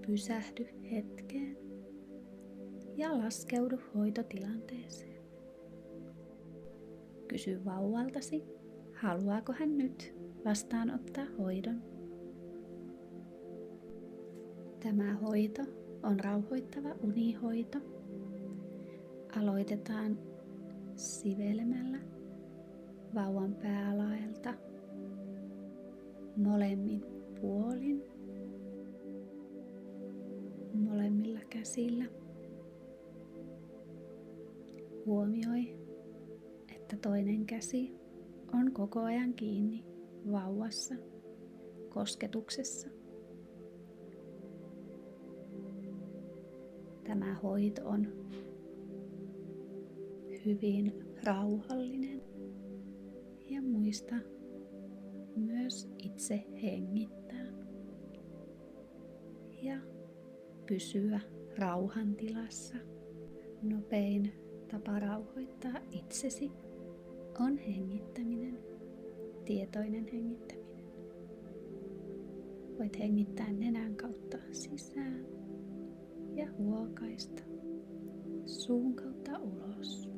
Pysähdy hetkeen ja laskeudu hoitotilanteeseen. Kysy vauvaltasi, haluaako hän nyt vastaanottaa hoidon. Tämä hoito on rauhoittava unihoito. Aloitetaan sivelemällä vauvan päälaelta molemmin puolin, molemmilla käsillä. Huomioi, että toinen käsi on koko ajan kiinni vauvassa, kosketuksessa. Tämä hoito on hyvin rauhallinen ja muista myös itse hengittää ja pysyä rauhantilassa. Nopein tapa rauhoittaa itsesi on hengittäminen, tietoinen hengittäminen. Voit hengittää nenän kautta sisään ja huokaista suun kautta ulos.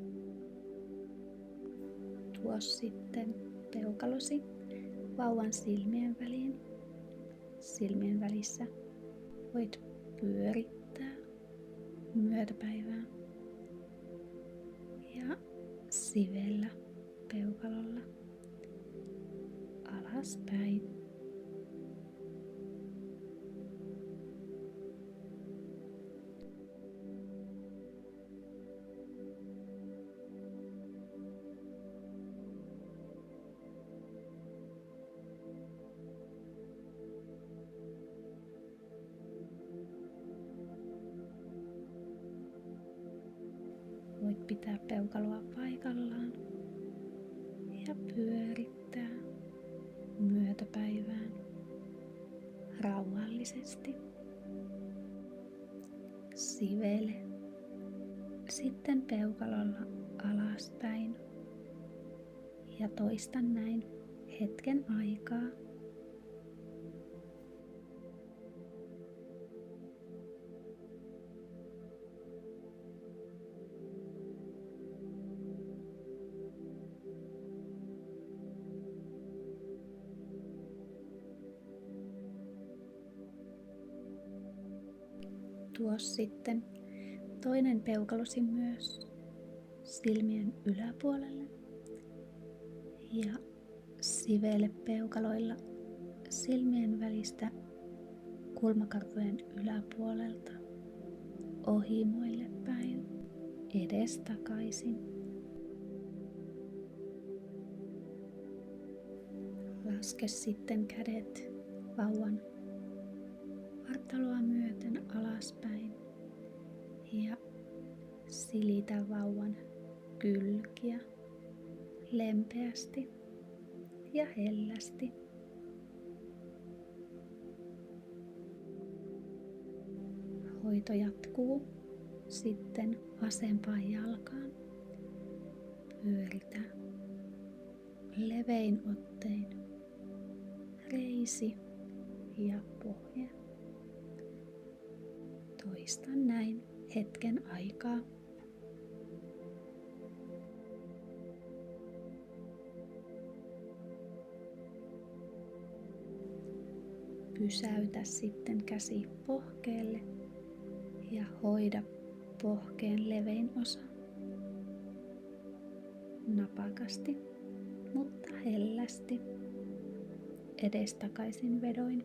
Tuo sitten peukalosi vauvan silmien väliin. Silmien välissä voit pyörittää myötäpäivää ja sivellä peukalolla alaspäin. Voit pitää peukaloa paikallaan ja pyörittää myötäpäivään rauhallisesti. Sivele sitten peukalolla alaspäin ja toista näin hetken aikaa. Tuo sitten toinen peukalosi myös silmien yläpuolelle ja sivele peukaloilla silmien välistä kulmakarvojen yläpuolelta ohimoille päin edestakaisin. Laske sitten kädet vauvan vartaloa myöten alaspäin ja silitä vauvan kylkiä lempeästi ja hellästi. Hoito jatkuu sitten vasempaan jalkaan. Pyöritä levein ottein reisi ja pohja. Toista näin hetken aikaa. Pysäytä sitten käsi pohkeelle ja hoida pohkeen levein osa. Napakasti, mutta hellästi, edestakaisin vedoin.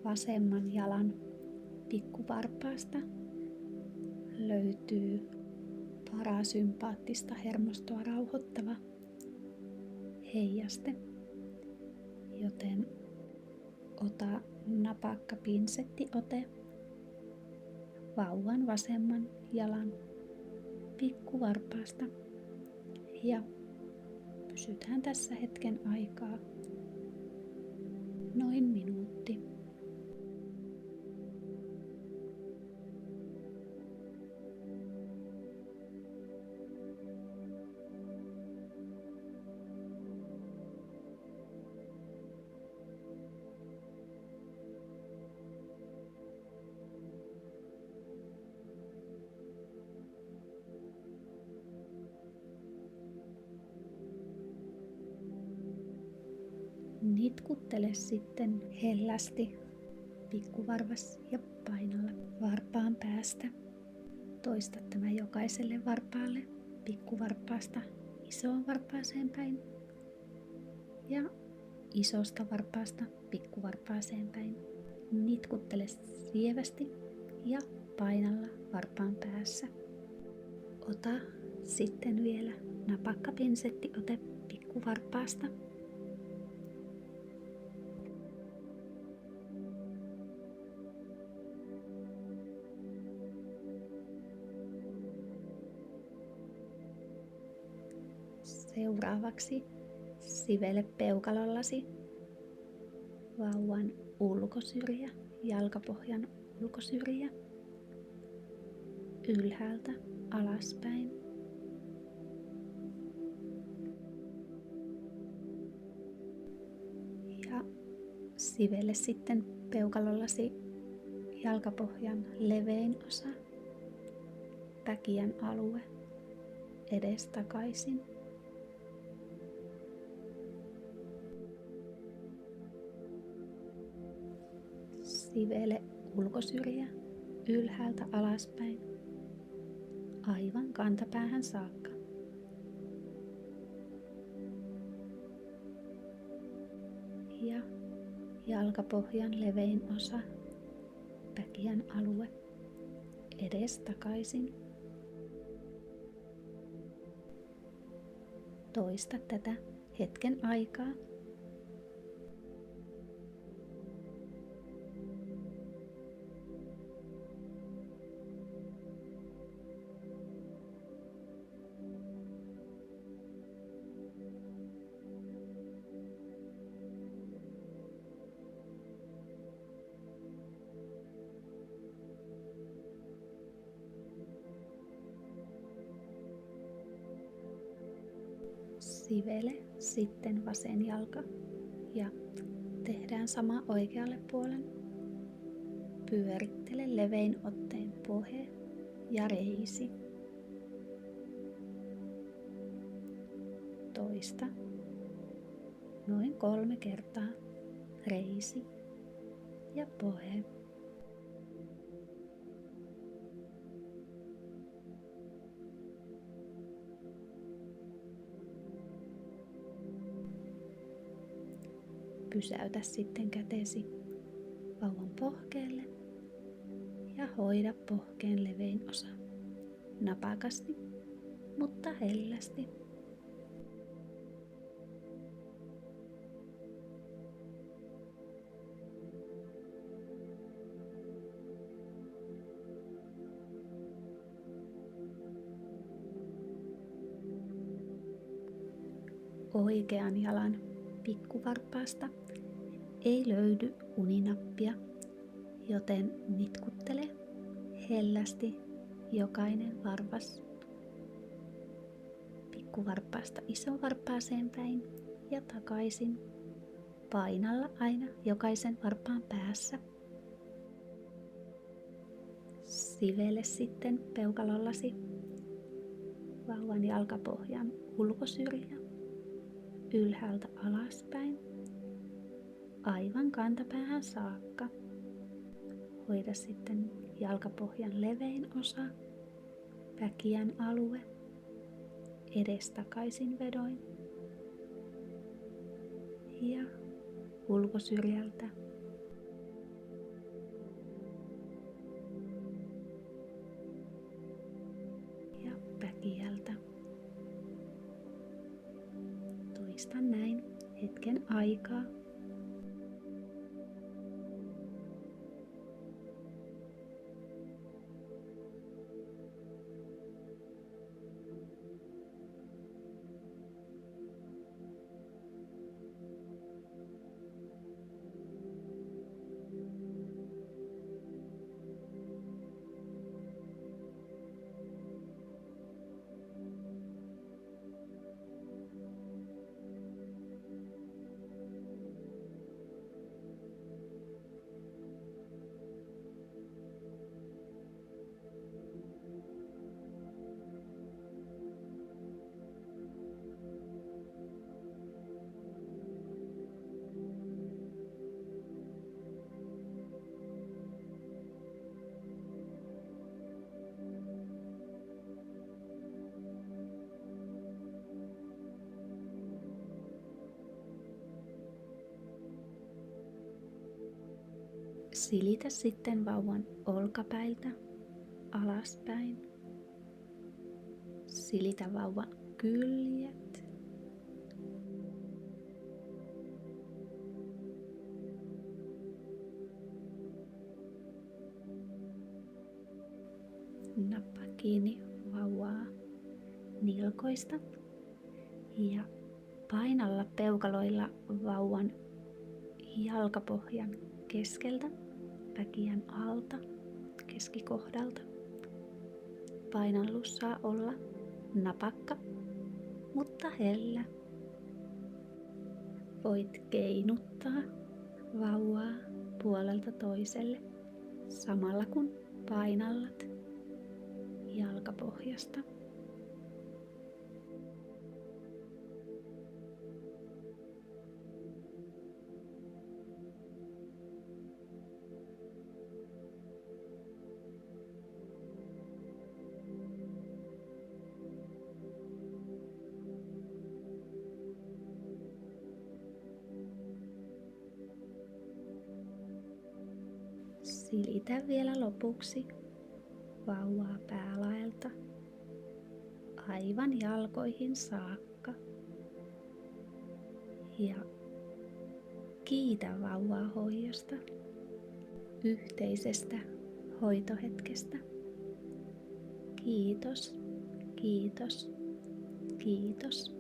Vasemman jalan pikkuvarpaasta löytyy parasympaattista hermostoa rauhoittava heijaste, joten ota napakka pinsettiote vauvan vasemman jalan pikkuvarpaasta ja pysytään tässä hetken aikaa, noin minuutti. Nitkuttele sitten hellästi pikkuvarvas ja painalla varpaan päästä. Toista tämä jokaiselle varpaalle pikkuvarpaasta isoon varpaaseen päin ja isosta varpaasta pikkuvarpaaseen päin. Nitkuttele sievästi ja painalla varpaan päässä. Ota sitten vielä napakka pinsettiote pikkuvarpaasta. Seuraavaksi sivele peukalollasi vauvan ulkosyrjä, jalkapohjan ulkosyrjä, ylhäältä alaspäin. Ja sivele sitten peukalollasi jalkapohjan levein osa, päkiän alue, edestakaisin. Sivele ulkosyrjä ylhäältä alaspäin, aivan kantapäähän saakka. Ja jalkapohjan levein osa, päkiän alue, edestakaisin. Toista tätä hetken aikaa. Sivele sitten vasen jalka ja tehdään sama oikealle puolelle. Pyörittele levein otteen pohje ja reisi. Toista. Noin 3 kertaa. Reisi ja pohje. Pysäytä sitten kätesi vauvan pohkeelle ja hoida pohkeen levein osa. Napakasti, mutta hellästi. Oikean jalan pikkuvarpaasta ei löydy uninappia, joten nitkuttele hellästi jokainen varvas pikkuvarpaasta isovarpaaseen päin ja takaisin painalla aina jokaisen varpaan päässä. Sivele sitten peukalollasi vauvan jalkapohjan ulkosyrjä ylhäältä alaspäin, aivan kantapäähän saakka. Hoida sitten jalkapohjan levein osa, päkiän alue, edestakaisin vedoin ja ulkosyrjältä. Ja päkiältä. Toista näin hetken aikaa. Silitä sitten vauvan olkapäiltä alaspäin. Silitä vauvan kyljet. Nappaa kiinni vauvaa nilkoista ja painalla peukaloilla vauvan jalkapohjan keskeltä, päkiän alta, keskikohdalta. Painallus saa olla napakka, mutta hellä. Voit keinuttaa vauvaa puolelta toiselle samalla kun painallat jalkapohjasta. Silitä vielä lopuksi vauvaa päälaelta aivan jalkoihin saakka. Ja kiitä vauvaa hoidosta, yhteisestä hoitohetkestä. Kiitos, kiitos, kiitos.